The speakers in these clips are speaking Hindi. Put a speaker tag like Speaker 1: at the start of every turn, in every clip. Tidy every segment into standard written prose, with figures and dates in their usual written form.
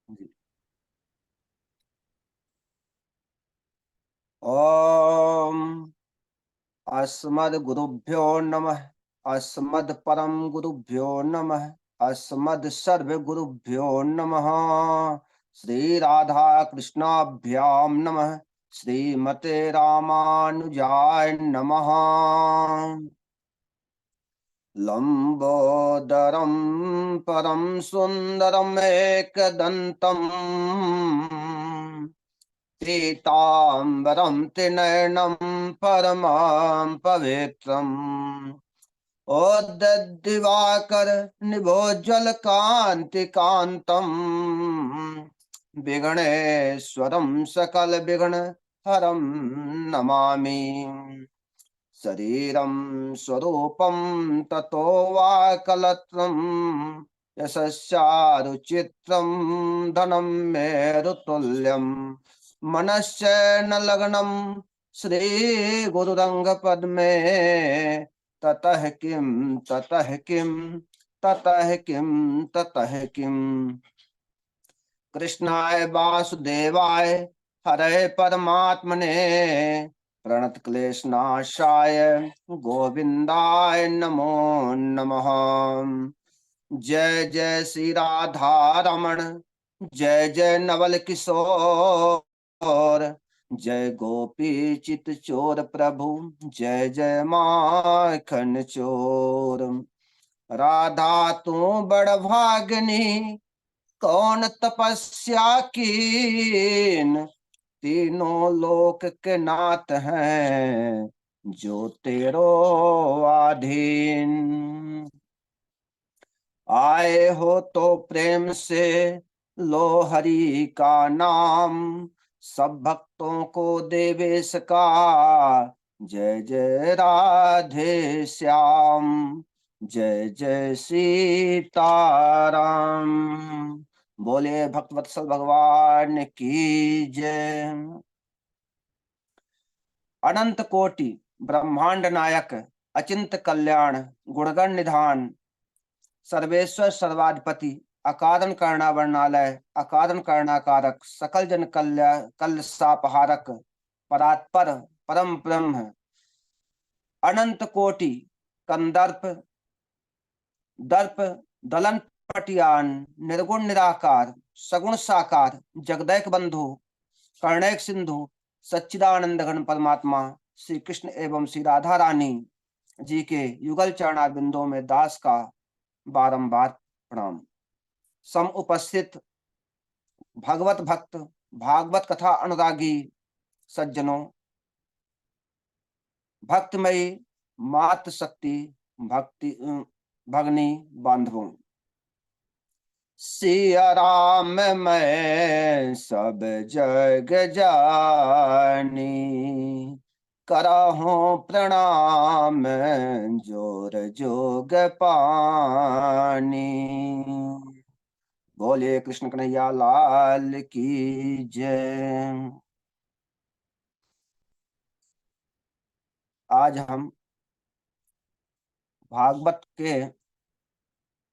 Speaker 1: जी। ओम अस्मद्गुरुभ्यो नमः। अस्मद् परम गुरुभ्यो नमः। अस्मद् सर्व गुरुभ्यो नमः। श्री राधा कृष्णाभ्याम नमः। श्रीमते रामानुजाय नमः। लंबोदरम परम सुंदरम एकदंतम पीताम्बरं त्रिनयनं परमं पवित्रम् ओदद्दिवाकर निभोज्वलकान्तिकान्तम् विघ्नेश्वरं सकलविघ्नहरं नमामि। शरीरं स्वरूपं ततो वा कलत्रं यशस्यारुचित्रं धनं मेरुतुल्यम् मनश्च न लग्नं श्रीगुरुरङ्गपद्मे ततः किं ततः किं ततः किं ततः किम्। कृष्णाय वासुदेवाय हरे परमात्मने प्रणत क्लेशनाशाय गोविंदाय नमो नमः। जय जय श्री राधा रमण, जय जय नवल किशोर, जय गोपी चित चोर प्रभु, जय जय माखन चोर। राधा तू बड़ भागनी कौन तपस्या कीन, तीनों लोक के नाथ हैं जो तेरो आधीन। आए हो तो प्रेम से लो हरि का नाम, सब भक्तों को देवेश का जय जय राधे श्याम, जय जय सीताराम। बोले भक्तवत्सल भगवान की जय। अनंत कोटि ब्रह्मांड नायक अचिंत कल्याण गुणगण निधान सर्वेश्वर सर्वाधिपति अकारण करणावर्णालय अकारण करणाकारक सकल जन कल सापहारक परात्पर परम ब्रह्म अनंत कोटि कंदर्प दर्प दलन पटियान निर्गुण निराकार सगुण साकार जगदैक बंधु कर्णैक सिंधु सच्चिदानंद घन परमात्मा श्री कृष्ण एवं श्री राधा रानी जी के युगल चरणा बिंदुओं में दास का बारंबार प्रणाम। सम उपस्थित भगवत भक्त भागवत कथा अनुरागी सज्जनों, भक्तमयी मात शक्ति भक्ति भगनी बांधवों, सिया राम मैं सब जग जानी, करहूं प्रणाम जोर जोग पानी। बोले कृष्ण कन्हैया लाल की जय। आज हम भागवत के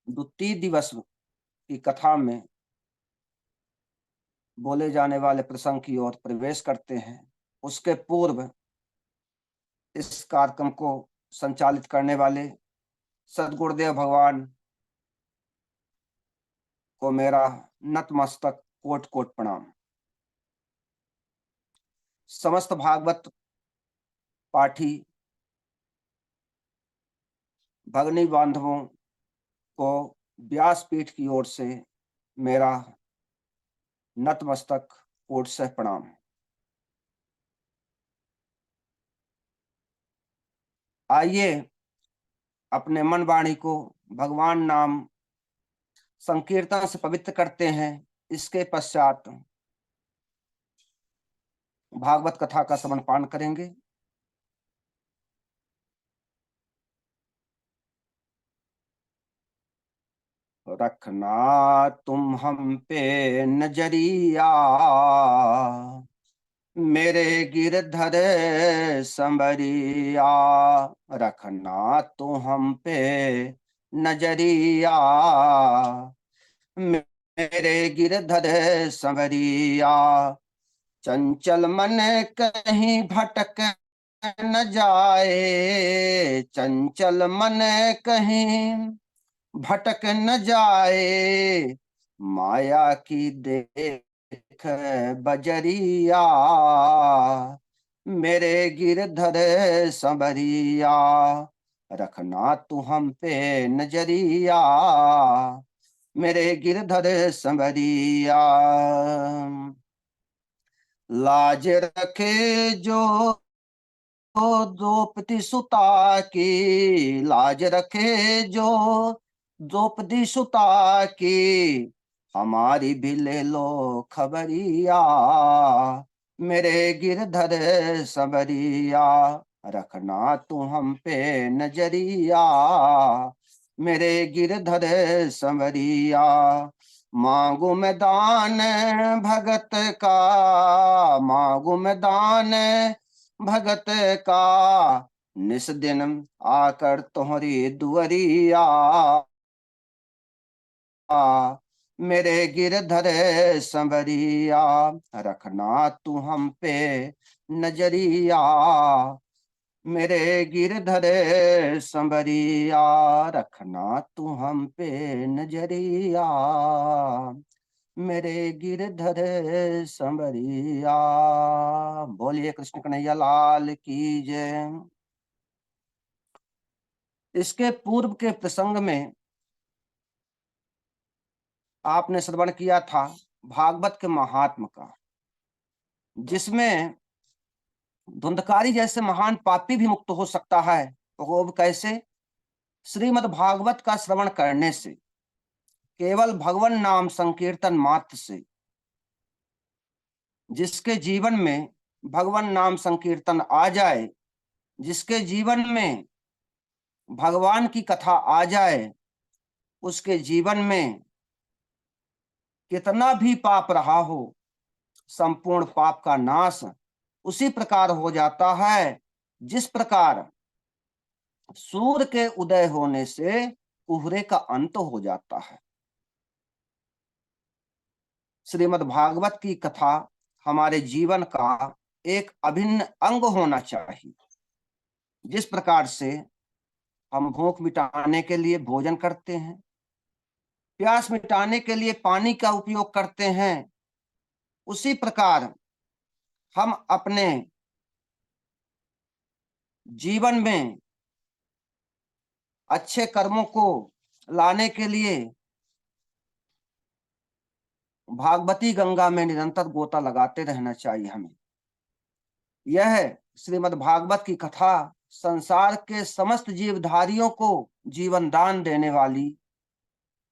Speaker 1: द्वितीय दिवस की कथा में बोले जाने वाले प्रसंग की ओर प्रवेश करते हैं। उसके पूर्व इस कार्यक्रम को संचालित करने वाले सदगुरुदेव भगवान को मेरा नतमस्तक कोट कोट प्रणाम। समस्त भागवत पाठी भगनी बांधवों को व्यासपीठ की ओर से मेरा नतमस्तक कोट से प्रणाम। आइए अपने मन वाणी को भगवान नाम संकीर्तन से पवित्र करते हैं। इसके पश्चात भागवत कथा का श्रवण पान करेंगे। रखना तुम हम पे नजरिया, मेरे गिरधर संबरिया। रखना तुम हम पे नजरिया, मेरे गिरधर संवरिया, चंचल मन कहीं भटक न जाए, चंचल मन कहीं भटक न जाए, माया की देख बजरिया, मेरे गिरधर संवरिया, रखना तू हम पे नजरिया, मेरे गिरधर संवरिया। लाज रखे जो द्रौपदी सुता की, लाज रखे जो द्रौपदी सुता की, हमारी भी ले लो खबरिया, मेरे गिरधर संवरिया, रखना तू हम पे नजरिया, मेरे गिरधर संवरिया। मांगू मैं दान भगत का, मांगू मैं दान भगत का, निस दिन आकर तुम्हारी दुअरिया, मेरे गिरधर संवरिया, रखना तू हम पे नजरिया, मेरे गिरधर संवरिया, रखना तू हम पे नजरिया, मेरे गिरधर संवरिया। बोलिए कृष्ण कन्हैया लाल की जय। इसके पूर्व के प्रसंग में आपने श्रवण किया था भागवत के महात्म का, जिसमें धुंधकारी जैसे महान पापी भी मुक्त हो सकता है। तो वो कैसे? श्रीमद् भागवत का श्रवण करने से, केवल भगवान नाम संकीर्तन मात्र से। जिसके जीवन में भगवान नाम संकीर्तन आ जाए, जिसके जीवन में भगवान की कथा आ जाए, उसके जीवन में कितना भी पाप रहा हो, संपूर्ण पाप का नाश उसी प्रकार हो जाता है जिस प्रकार सूर्य के उदय होने से कोहरे का अंत हो जाता है। श्रीमद् भागवत की कथा हमारे जीवन का एक अभिन्न अंग होना चाहिए। जिस प्रकार से हम भूख मिटाने के लिए भोजन करते हैं, प्यास मिटाने के लिए पानी का उपयोग करते हैं, उसी प्रकार हम अपने जीवन में अच्छे कर्मों को लाने के लिए भागवती गंगा में निरंतर गोता लगाते रहना चाहिए हमें। यह श्रीमद् भागवत की कथा संसार के समस्त जीवधारियों को जीवन दान देने वाली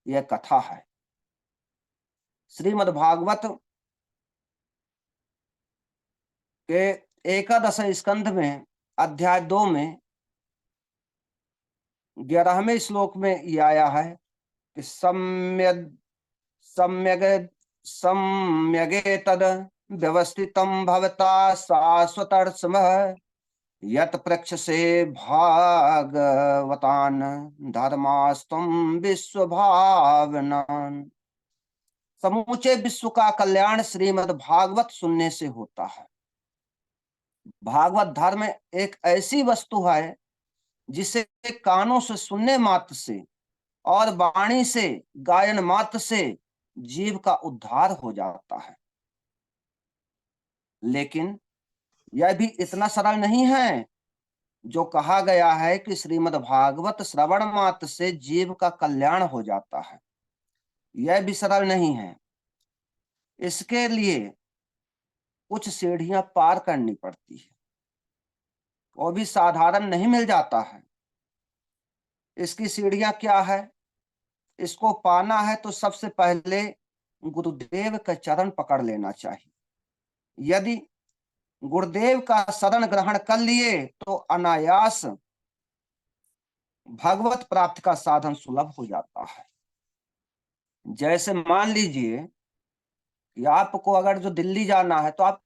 Speaker 1: यह कथा है। श्रीमद् भागवत के एकादश स्कंध में अध्याय 2 में 11वें श्लोक में यह आया है कि सम्यग सम्यग सम्यगे तद व्यवस्थितम भवता शाश्वतर्षमः, यत प्रक्ष से भागवतान धर्मास्तम विश्व भावनान। समूचे विश्व का कल्याण श्रीमद् भागवत सुनने से होता है। भागवत धर्म एक ऐसी वस्तु है जिसे कानों से सुनने मात्र से और वाणी से गायन मात्र से जीव का उद्धार हो जाता है। लेकिन यह भी इतना सरल नहीं है जो कहा गया है कि श्रीमद् भागवत श्रवण मात्र से जीव का कल्याण हो जाता है। यह भी सरल नहीं है। इसके लिए कुछ सीढ़ियां पार करनी पड़ती है, वो भी साधारण नहीं मिल जाता है। इसकी सीढ़ियां क्या है? इसको पाना है तो सबसे पहले गुरुदेव का चरण पकड़ लेना चाहिए। यदि गुरुदेव का शरण ग्रहण कर लिए तो अनायास भगवत प्राप्ति का साधन सुलभ हो जाता है। जैसे मान लीजिए कि आपको अगर जो दिल्ली जाना है तो आप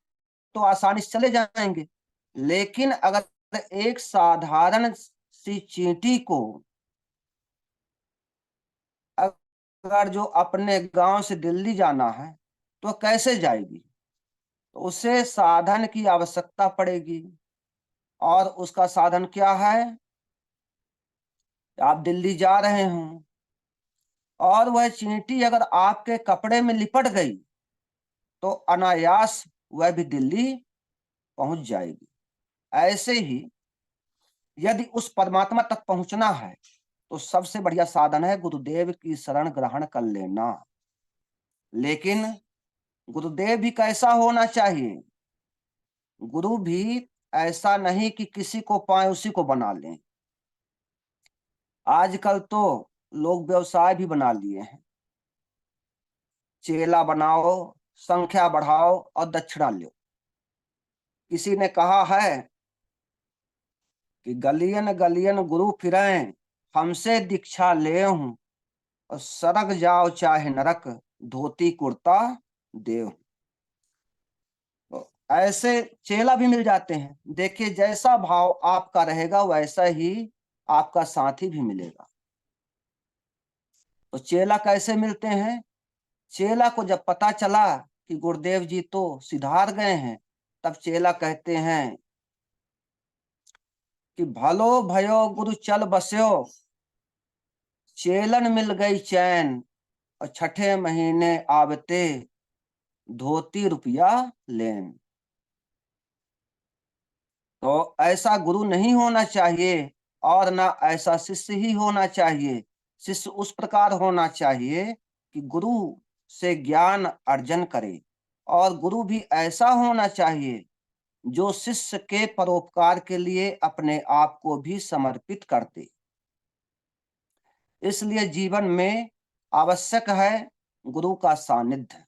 Speaker 1: तो आसानी से चले जाएंगे, लेकिन अगर एक साधारण सी चींटी को अगर जो अपने गांव से दिल्ली जाना है तो कैसे जाएगी? तो उसे साधन की आवश्यकता पड़ेगी। और उसका साधन क्या है? आप दिल्ली जा रहे हो और वह चींटी अगर आपके कपड़े में लिपट गई तो अनायास वह भी दिल्ली पहुंच जाएगी। ऐसे ही यदि उस परमात्मा तक पहुंचना है तो सबसे बढ़िया साधन है गुरुदेव की शरण ग्रहण कर लेना। लेकिन गुरुदेव भी कैसा होना चाहिए? गुरु भी ऐसा नहीं कि किसी को पाए उसी को बना लें। आजकल तो लोग व्यवसाय भी बना लिए हैं। चेला बनाओ, संख्या बढ़ाओ और दक्षिणा लो। किसी ने कहा है कि गलियन गलियन गुरु फिरें, हमसे दीक्षा ले हूं और सरग जाओ चाहे नरक, धोती कुर्ता देव। तो ऐसे चेला भी मिल जाते हैं। देखिए, जैसा भाव आपका रहेगा वैसा ही आपका साथी भी मिलेगा। तो चेला कैसे मिलते हैं? चेला को जब पता चला कि गुरुदेव जी तो सिधार गए हैं, तब चेला कहते हैं कि भलो भयो गुरु चल बस्यो, चेलन मिल गई चैन, और छठे महीने आवते धोती रुपया लेन। तो ऐसा गुरु नहीं होना चाहिए और ना ऐसा शिष्य ही होना चाहिए। शिष्य उस प्रकार होना चाहिए कि गुरु से ज्ञान अर्जन करे, और गुरु भी ऐसा होना चाहिए जो शिष्य के परोपकार के लिए अपने आप को भी समर्पित कर दे। इसलिए जीवन में आवश्यक है गुरु का सानिध्य।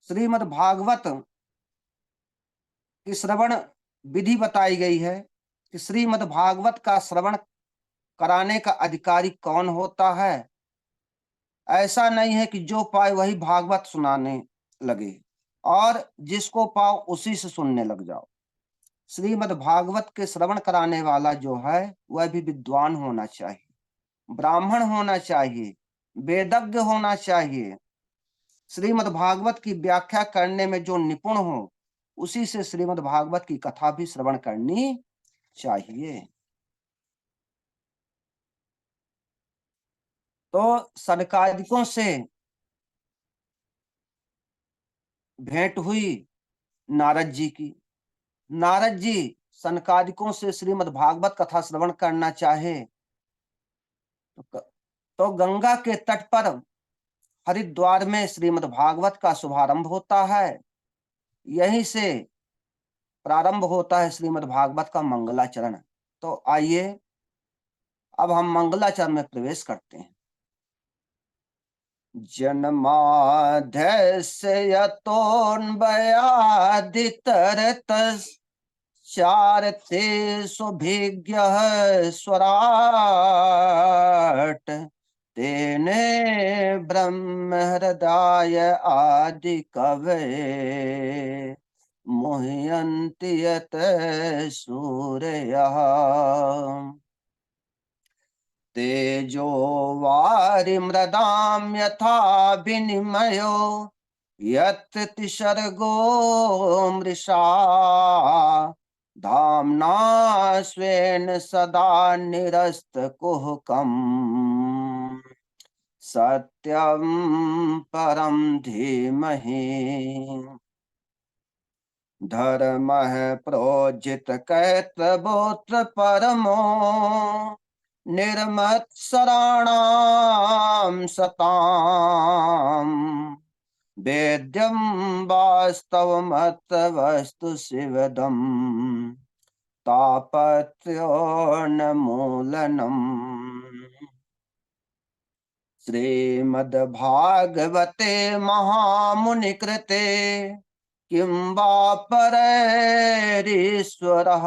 Speaker 1: श्रीमद् भागवत की श्रवण विधि बताई गई है कि श्रीमद् भागवत का श्रवण कराने का अधिकारी कौन होता है। ऐसा नहीं है कि जो पाए वही भागवत सुनाने लगे और जिसको पाओ उसी से सुनने लग जाओ। श्रीमद् भागवत के श्रवण कराने वाला जो है वह भी विद्वान होना चाहिए, ब्राह्मण होना चाहिए, वेदज्ञ होना चाहिए। श्रीमद् भागवत की व्याख्या करने में जो निपुण हो उसी से श्रीमद् भागवत की कथा भी श्रवण करनी चाहिए। तो सनकादिकों से भेंट हुई नारद जी की। नारद जी सनकादिकों से श्रीमद् भागवत कथा श्रवण करना चाहे तो गंगा के तट पर हरिद्वार में श्रीमद् भागवत का शुभारंभ होता है। यहीं से प्रारंभ होता है श्रीमद् भागवत का मंगलाचरण। तो आइए अब हम मंगलाचरण में प्रवेश करते हैं। जन्माद्यस्य यतोऽन्वयादितरतश्चार्थेष्वभिज्ञः स्वराट्, तेने ब्रह्महृदाय आदिकवये मुह्यन्ति यतः सूरयः। तेजो वारिमृदां यथा विनिमयो यत्र त्रिसर्गो मृषा, धाम्ना स्वेन सदा निरस्तकुहकम् सत्यं परं धीमहि। धर्मः प्रोज्झितकैतवोऽत्र परमो निर्मत्सराणां सताम्, वेद्यं वास्तवमत्र वस्तु शिवदम् तापत्रोन्मूलनम्। श्रीमद्भागवते महामुनिकृते किं वा परैरीश्वरः,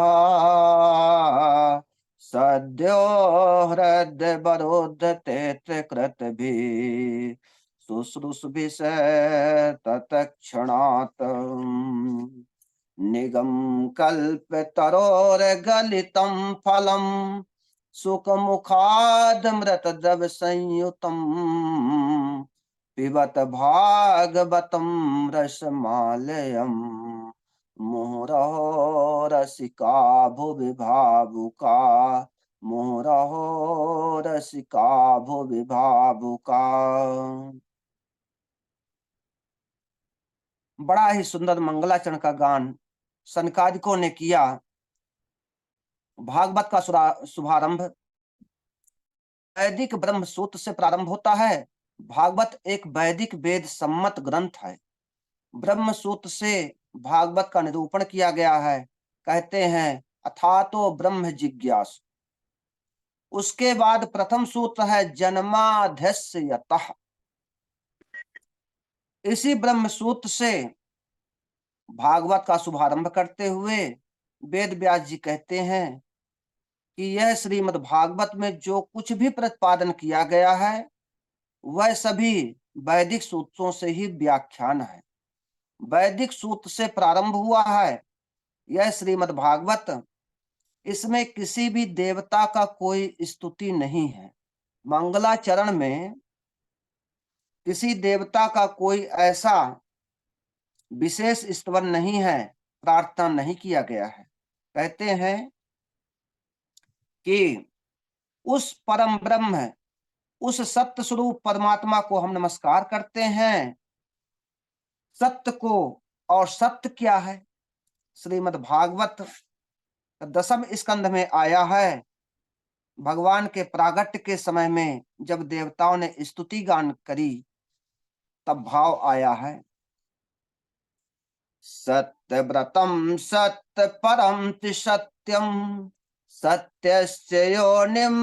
Speaker 1: सद्यो हृद्यवरोधते कृतभिः शुश्रूषभिः तत्क्षणात्। निगम कल्पतरोर्गलितं फलम् सुख मुखादमृत द्रव संयुतम पिबत भागवतम रसमालयम मुहुरहो रसिका भुवि भावुका मुहुरहो रसिका भुवि भावुका। बड़ा ही सुंदर मंगलाचरण का गान सनकादिकों ने किया। भागवत का शुभारंभ वैदिक ब्रह्म सूत्र से प्रारंभ होता है। भागवत एक वैदिक वेद सम्मत ग्रंथ है। ब्रह्म सूत्र से भागवत का निरूपण किया गया है। कहते हैं अथातो ब्रह्म जिज्ञासु। उसके बाद प्रथम सूत्र है जन्माध्यस्य यतः। इसी ब्रह्म सूत्र से भागवत का शुभारंभ करते हुए वेद व्यास जी कहते हैं कि यह श्रीमद् भागवत में जो कुछ भी प्रतिपादन किया गया है वह सभी वैदिक सूत्रों से ही व्याख्यान है। वैदिक सूत्र से प्रारंभ हुआ है यह श्रीमद् भागवत। इसमें किसी भी देवता का कोई स्तुति नहीं है। मंगलाचरण में किसी देवता का कोई ऐसा विशेष स्तवन नहीं है, प्रार्थना नहीं किया गया है। कहते हैं कि उस परम ब्रह्म, उस सत्य स्वरूप परमात्मा को हम नमस्कार करते हैं। सत्य को, और सत्य क्या है? श्रीमद् भागवत 10वें स्कंध में आया है। भगवान के प्रागट्य के समय में जब देवताओं ने स्तुति गान करी तब भाव आया है सत्यव्रतम सत्य परम सत्यम सत्यस्य योनिम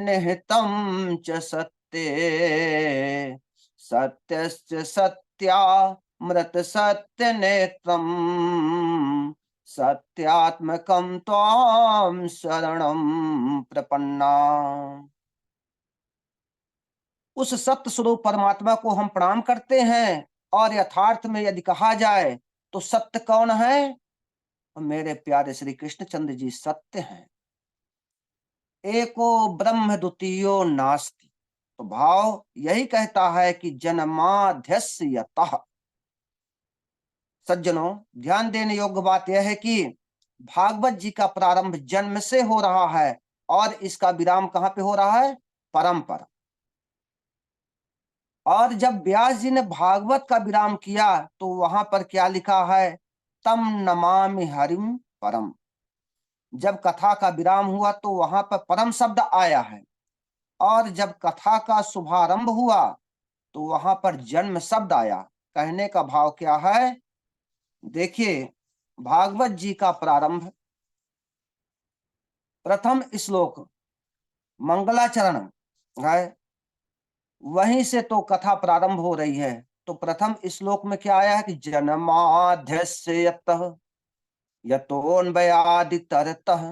Speaker 1: निहितम च सत्ये सत्यस्य सत्यामृत सत्य नेत्रम सत्यात्मकम त्वाम शरणम प्रपन्ना। उस सत्य स्वरूप परमात्मा को हम प्रणाम करते हैं। और यथार्थ में यदि कहा जाए तो सत्य कौन है? मेरे प्यारे श्री कृष्णचंद्र जी सत्य हैं। एको ब्रह्म द्वितीयो नास्ति। तो भाव यही कहता है कि जन्माध्यस्य यतः। सज्जनों, ध्यान देने योग्य बात यह है कि भागवत जी का प्रारंभ जन्म से हो रहा है और इसका विराम कहां पे हो रहा है? परंपरा। और जब व्यास जी ने भागवत का विराम किया तो वहां पर क्या लिखा है? तम नमामि हरिम परम। जब कथा का विराम हुआ तो वहां पर परम शब्द आया है। और जब कथा का शुभारंभ हुआ तो वहां पर जन्म शब्द आया। कहने का भाव क्या है? देखिए, भागवत जी का प्रारंभ प्रथम श्लोक मंगलाचरण है, वहीं से तो कथा प्रारंभ हो रही है। तो प्रथम श्लोक में क्या आया है कि जन्माध्यस्य यतः यतोऽन्वयादितरतः।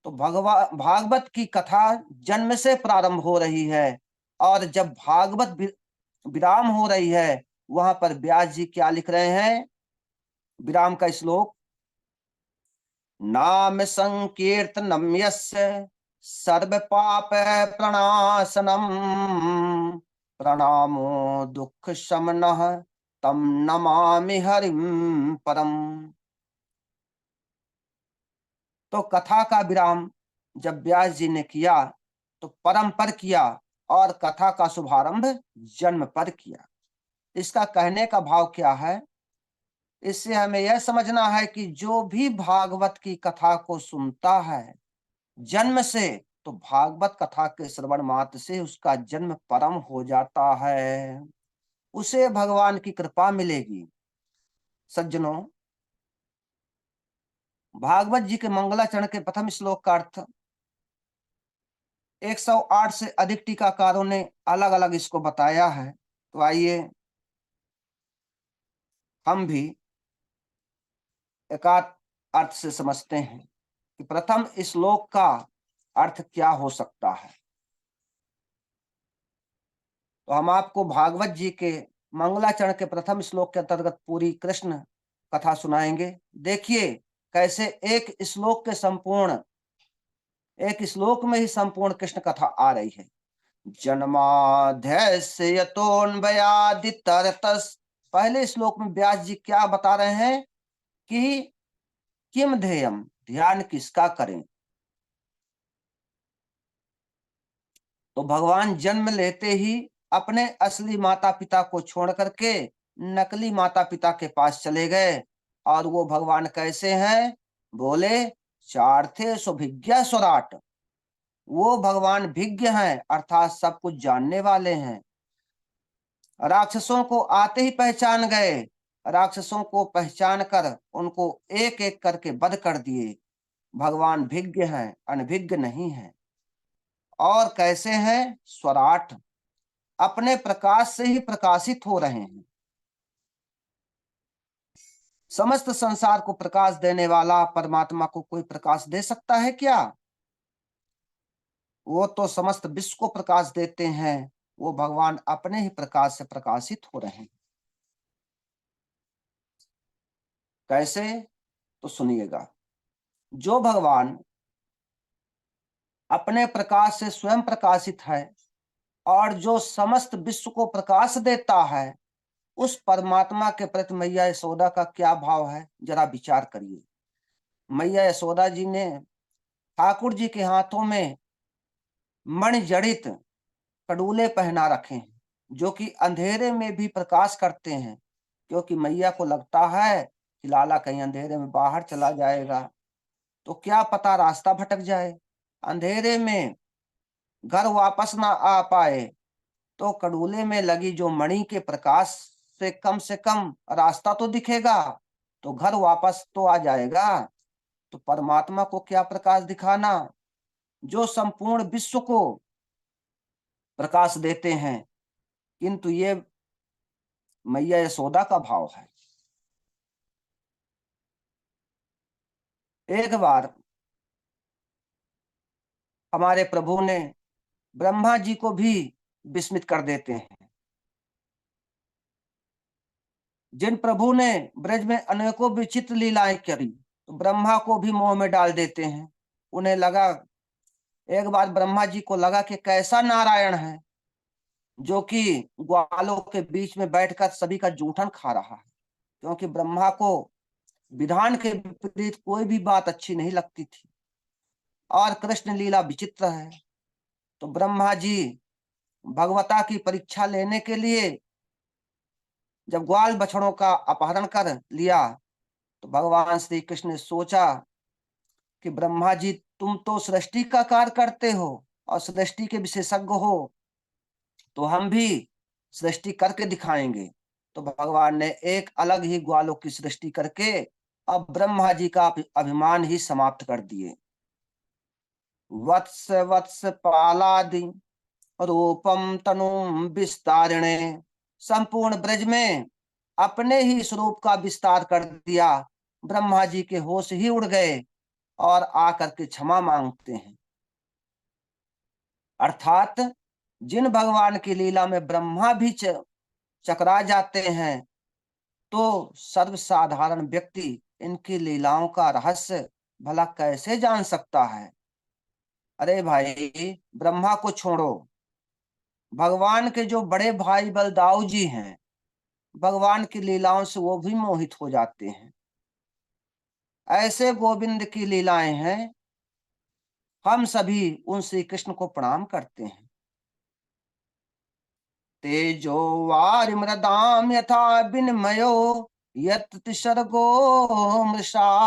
Speaker 1: तो भागवत की कथा जन्म से प्रारंभ हो रही है। और जब भागवत विराम हो रही है वहां पर व्यास जी क्या लिख रहे हैं? विराम का श्लोक, नाम संकीर्तनम यस्य सर्व पाप प्रणाशनम प्रणामो दुख शमनः तम नमामि हरिम परम। तो कथा का विराम जब व्यास जी ने किया तो परम पर किया और कथा का शुभारंभ जन्म पर किया। इसका कहने का भाव क्या है? इससे हमें यह समझना है कि जो भी भागवत की कथा को सुनता है जन्म से, तो भागवत कथा के श्रवण मात्र से उसका जन्म परम हो जाता है, उसे भगवान की कृपा मिलेगी। सज्जनों, भागवत जी के मंगलाचरण के प्रथम श्लोक का अर्थ 108 से अधिक टीकाकारों ने अलग अलग इसको बताया है। तो आइए हम भी एकाध अर्थ से समझते हैं कि प्रथम श्लोक का अर्थ क्या हो सकता है। तो हम आपको भागवत जी के मंगलाचरण के प्रथम श्लोक के अंतर्गत पूरी कृष्ण कथा सुनाएंगे। देखिए कैसे एक श्लोक के संपूर्ण एक श्लोक में ही संपूर्ण कृष्ण कथा आ रही है। जन्माध्यस्य यतोऽन्वयादितरतस्। पहले श्लोक में व्यास जी क्या बता रहे हैं कि किम ध्येयम, ध्यान किसका करें। तो भगवान जन्म लेते ही अपने असली माता पिता को छोड़ करके नकली माता पिता के पास चले गए। और वो भगवान कैसे हैं? बोले चार्थे सुभिज्ञ स्वराट। वो भगवान भिज्ञ हैं, अर्थात सब कुछ जानने वाले हैं। राक्षसों को आते ही पहचान गए। राक्षसों को पहचान कर उनको एक एक करके वध कर दिए। भगवान भिज्ञ हैं, अनभिज्ञ नहीं है। और कैसे हैं? स्वराट, अपने प्रकाश से ही प्रकाशित हो रहे हैं। समस्त संसार को प्रकाश देने वाला परमात्मा को कोई प्रकाश दे सकता है क्या? वो तो समस्त विश्व को प्रकाश देते हैं। वो भगवान अपने ही प्रकाश से प्रकाशित हो रहे हैं। कैसे? तो सुनिएगा। जो भगवान अपने प्रकाश से स्वयं प्रकाशित है और जो समस्त विश्व को प्रकाश देता है, उस परमात्मा के प्रति मैया यशोदा का क्या भाव है, जरा विचार करिए। मैया यशोदा जी ने ठाकुर जी के हाथों में मणिजड़ित कड़ूले पहना रखे हैं, जो कि अंधेरे में भी प्रकाश करते हैं। क्योंकि मैया को लगता है कि लाला कहीं अंधेरे में बाहर चला जाएगा तो क्या पता रास्ता भटक जाए, अंधेरे में घर वापस ना आ पाए, तो कड़ूले में लगी जो मणि के प्रकाश से कम रास्ता तो दिखेगा, तो घर वापस तो आ जाएगा। तो परमात्मा को क्या प्रकाश दिखाना, जो संपूर्ण विश्व को प्रकाश देते हैं। किंतु ये मैया यशोदा का भाव है। एक बार हमारे प्रभु ने ब्रह्मा जी को भी विस्मित कर देते हैं। जिन प्रभु ने ब्रज में अनेकों विचित्र लीलाएं करी, तो ब्रह्मा को भी मोह में डाल देते हैं। उन्हें लगा, एक बार ब्रह्मा जी को लगा कि कैसा नारायण है जो कि ग्वालों के बीच में बैठकर सभी का जूठन खा रहा है। क्योंकि ब्रह्मा को विधान के विपरीत कोई भी बात अच्छी नहीं लगती थी और कृष्ण लीला विचित्र है। तो ब्रह्मा जी भगवता की परीक्षा लेने के लिए जब ग्वाल बछड़ों का अपहरण कर लिया, तो भगवान श्री कृष्ण ने सोचा कि ब्रह्मा जी, तुम तो सृष्टि का कार्य करते हो और सृष्टि के विशेषज्ञ हो, तो हम भी सृष्टि करके दिखाएंगे। तो भगवान ने एक अलग ही ग्वालों की सृष्टि करके अब ब्रह्मा जी का अभिमान ही समाप्त कर दिए। वत्स वत्स पालादि रूपम तनुम विस्तारिणे। संपूर्ण ब्रज में अपने ही स्वरूप का विस्तार कर दिया। ब्रह्मा जी के होश ही उड़ गए और आकर के क्षमा मांगते हैं। अर्थात जिन भगवान की लीला में ब्रह्मा भी चकरा जाते हैं, तो सर्वसाधारण व्यक्ति इनकी लीलाओं का रहस्य भला कैसे जान सकता है। अरे भाई, ब्रह्मा को छोड़ो, भगवान के जो बड़े भाई बलदाऊ जी हैं, भगवान की लीलाओं से वो भी मोहित हो जाते हैं। ऐसे गोविंद की लीलाएं हैं, हम सभी उन श्री कृष्ण को प्रणाम करते हैं। तेजो वारिमृदाम यथा विनिमयो यत् सर्गो मृषा।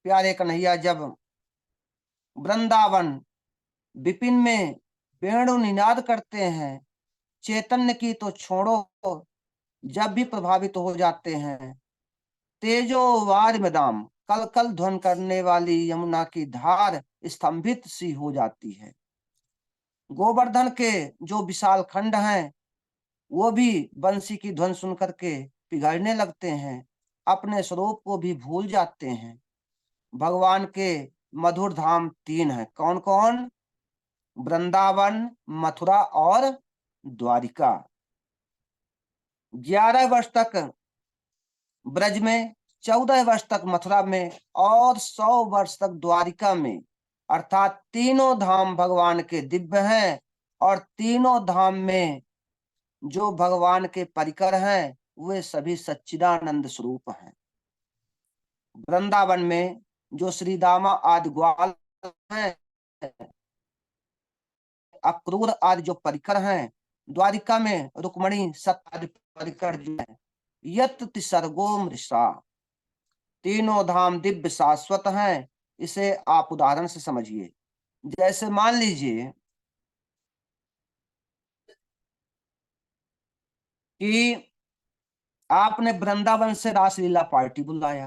Speaker 1: प्यारे कन्हैया, जब वृंदावन विपिन में वेणु निनाद करते हैं, चैतन्य की तो छोड़ो, जब भी प्रभावित हो जाते हैं, तेजो वारिमृदाम, कल कल ध्वन करने वाली यमुना की धार स्तंभित सी हो जाती है। गोवर्धन के जो विशाल खंड हैं, वो भी बंसी की ध्वन सुन करके पिघलने लगते हैं, अपने स्वरूप को भी भूल जाते हैं। भगवान के मधुर धाम तीन हैं। कौन कौन? वृंदावन, मथुरा और द्वारिका। 11 वर्ष तक ब्रज में 14 वर्ष तक मथुरा में और 100 वर्ष तक द्वारिका में, अर्थात तीनों धाम भगवान के दिव्य हैं, और तीनों धाम में जो भगवान के परिकर हैं वे सभी सच्चिदानंद स्वरूप हैं। वृंदावन में जो श्री दामा आदि ग्वाल हैं, अक्रूर आदि जो परिकर हैं, द्वारिका में रुक्मणी सत्य आदि परिकर जो है, यत सर्गो मृषा, तीनों धाम दिव्य शाश्वत हैं। इसे आप उदाहरण से समझिए। जैसे मान लीजिए कि आपने वृंदावन से रासलीला पार्टी बुलाया,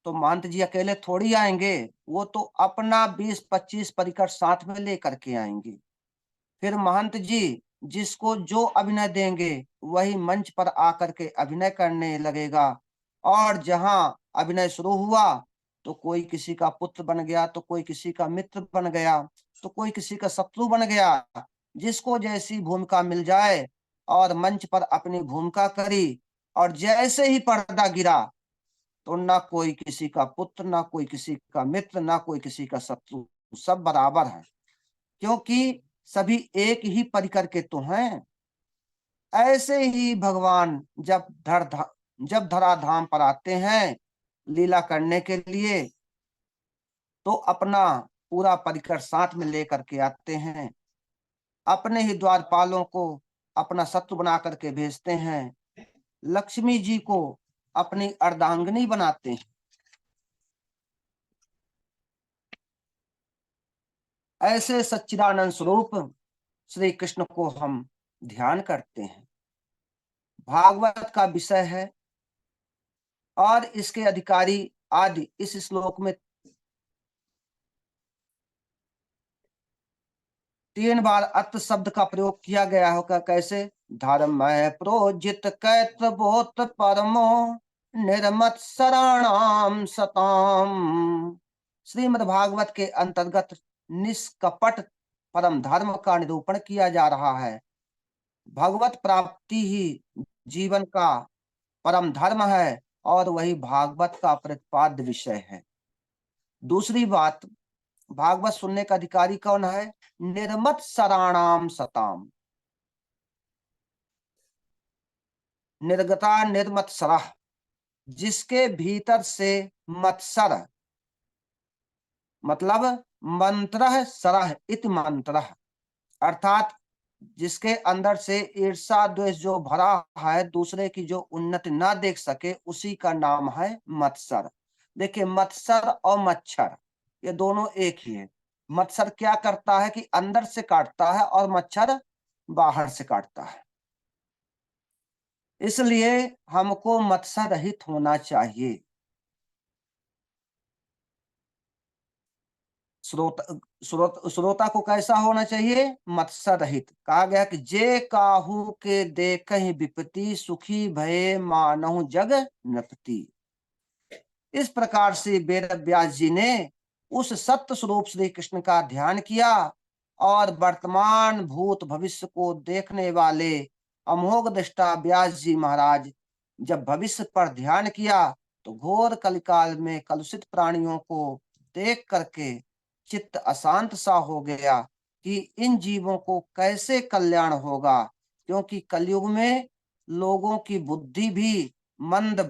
Speaker 1: तो महंत जी अकेले थोड़ी आएंगे, वो तो अपना 20-25 परिकर साथ में लेकर के आएंगे। फिर महंत जी जिसको जो अभिनय देंगे वही मंच पर आकर के अभिनय करने लगेगा, और जहां अभिनय शुरू हुआ तो कोई किसी का पुत्र बन गया, तो कोई किसी का मित्र बन गया, तो कोई किसी का शत्रु बन गया, जिसको जैसी भूमिका मिल जाए और मंच पर अपनी भूमिका करी, और जैसे ही पर्दा गिरा तो ना कोई किसी का पुत्र, ना कोई किसी का मित्र, ना कोई किसी का शत्रु, सब बराबर है, क्योंकि सभी एक ही परिकर के तो हैं। ऐसे ही भगवान जब धराधाम पर आते हैं लीला करने के लिए, तो अपना पूरा परिकर साथ में लेकर के आते हैं। अपने ही द्वारपालों को अपना शत्रु बना करके भेजते हैं, लक्ष्मी जी को अपनी अर्धांगिनी बनाते हैं। ऐसे सच्चिदानंद स्वरूप श्री कृष्ण को हम ध्यान करते हैं। भागवत का विषय है, और इसके अधिकारी आदि इस श्लोक में 3 बार अत शब्द का प्रयोग किया गया होगा। कैसे? धर्म प्रोजित कैत्र बोत परमो निर्मत्सराणाम सताम। श्रीमद् भागवत के अंतर्गत निष्कपट परम धर्म का निरूपण किया जा रहा है। भगवत प्राप्ति ही जीवन का परम धर्म है, और वही भागवत का प्रतिपाद्य विषय है। दूसरी बात, भागवत सुनने का अधिकारी कौन है? निर्मत सराणाम सताम, निर्गता निर्मत सरह, जिसके भीतर से मत्सर मतलब मंत्र सरह इत मंत्र, अर्थात जिसके अंदर से ईर्षा द्वेष जो भरा है, दूसरे की जो उन्नति ना देख सके, उसी का नाम है मत्सर। देखिए, मत्सर और मच्छर ये दोनों एक ही है। मत्सर क्या करता है कि अंदर से काटता है, और मच्छर बाहर से काटता है। इसलिए हमको मत्सर रहित होना चाहिए। श्रोता को कैसा होना चाहिए? मत्सर रहित। कहा गया कि जे काहू के देखहि विपत्ति, सुखी भये मानहु जग नृपति। इस प्रकार से वेद व्यास जी ने उस सत्य स्वरूप श्री कृष्ण का ध्यान किया, और वर्तमान भूत भविष्य को देखने वाले अमोघ दृष्टा व्यास जी महाराज जब भविष्य पर ध्यान किया, तो घोर कलिकाल में कलुषित प्राणियों को देख करके चित्त अशांत सा हो गया कि इन जीवों को कैसे कल्याण होगा, क्योंकि कलयुग में लोगों की बुद्धि भी मंद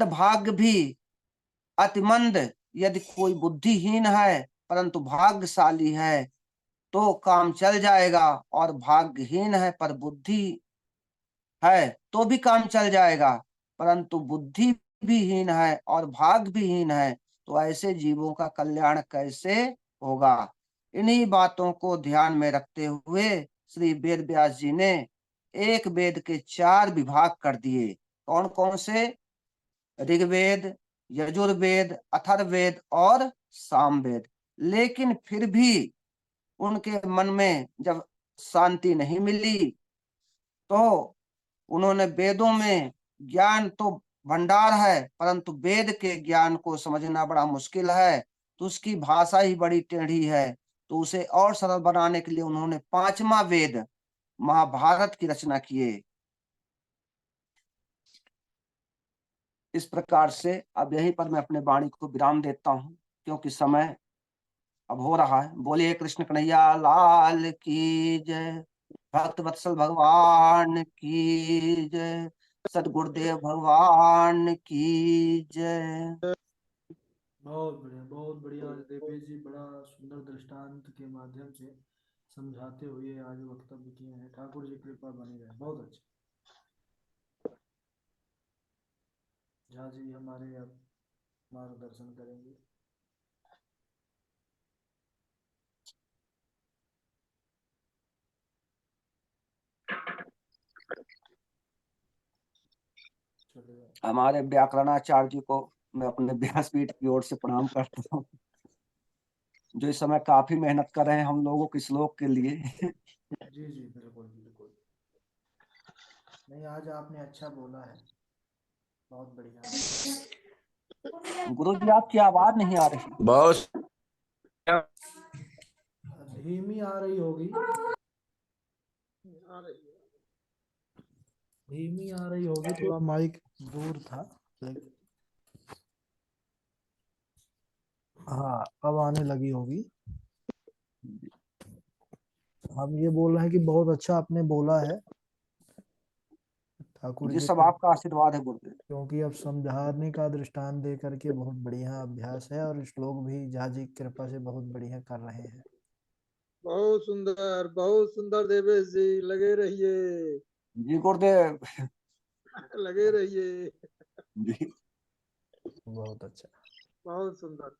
Speaker 1: भाग्य भी अतिमंद। यदि कोई बुद्धिहीन है परंतु भाग्यशाली है तो काम चल जाएगा, और भाग्यहीन है पर बुद्धि है तो भी काम चल जाएगा, परंतु बुद्धि भी हीन है और भाग्य भी हीन है, तो ऐसे जीवों का कल्याण कैसे होगा? इन्हीं बातों को ध्यान में रखते हुए श्री वेद व्यास जी ने एक वेद के 4 विभाग कर दिए। कौन कौन से? ऋग्वेद, यजुर्वेद, अथर्ववेद और सामवेद। लेकिन फिर भी उनके मन में जब शांति नहीं मिली, तो उन्होंने वेदों में ज्ञान तो भंडार है, परंतु वेद के ज्ञान को समझना बड़ा मुश्किल है, तो उसकी भाषा ही बड़ी टेढ़ी है, तो उसे और सरल बनाने के लिए उन्होंने 5वां वेद महाभारत की रचना किए। इस प्रकार से अब यहीं पर मैं अपने वाणी को विराम देता हूं, क्योंकि समय अब हो रहा है। बोलिए कृष्ण कन्हैया लाल की जय, भक्त वत्सल भगवान की जय, सदगुरुदेव भगवान की जय।
Speaker 2: बहुत बढ़िया आज देवेश जी बड़ा सुंदर दृष्टांत के माध्यम से समझाते हुए आज वक्तव्य किए हैं। ठाकुर जी कृपा बनी रहे। बहुत अच्छा। झा जी हमारे अब मार्गदर्शन करेंगे। चलिए।
Speaker 1: हमारे व्याकरणाचार्य जी को मैं अपने व्यासपीठ की ओर से प्रणाम करता हूँ, जो इस समय काफी मेहनत कर रहे हैं हम लोगों के श्लोक के लिए।
Speaker 2: जी जी बिल्कुल बिल्कुल। नहीं आज आपने अच्छा बोला है। बहुत बढ़िया।
Speaker 1: गुरु जी आपकी आवाज नहीं आ रही।
Speaker 3: बहुत
Speaker 2: धीमी आ रही होगी। धीमी आ रही होगी, थोड़ा माइक दूर था। लेकिन हाँ अब आने लगी होगी। हम ये बोल रहे हैं कि बहुत अच्छा आपने बोला है ठाकुर
Speaker 1: जी
Speaker 2: जी
Speaker 1: सब
Speaker 2: के।
Speaker 1: आपका आशीर्वाद है गुरुदेव।
Speaker 2: क्योंकि अब समझाने का दृष्टांत दे करके बहुत बढ़िया अभ्यास है, और श्लोक भी जहाँ जी की कृपा से बहुत बढ़िया कर रहे हैं।
Speaker 3: बहुत सुंदर देवेश जी, लगे रहिए,
Speaker 1: जी गुरुदेव।
Speaker 3: लगे रहिए।
Speaker 1: जी
Speaker 2: बहुत अच्छा।
Speaker 3: बहुत सुंदर।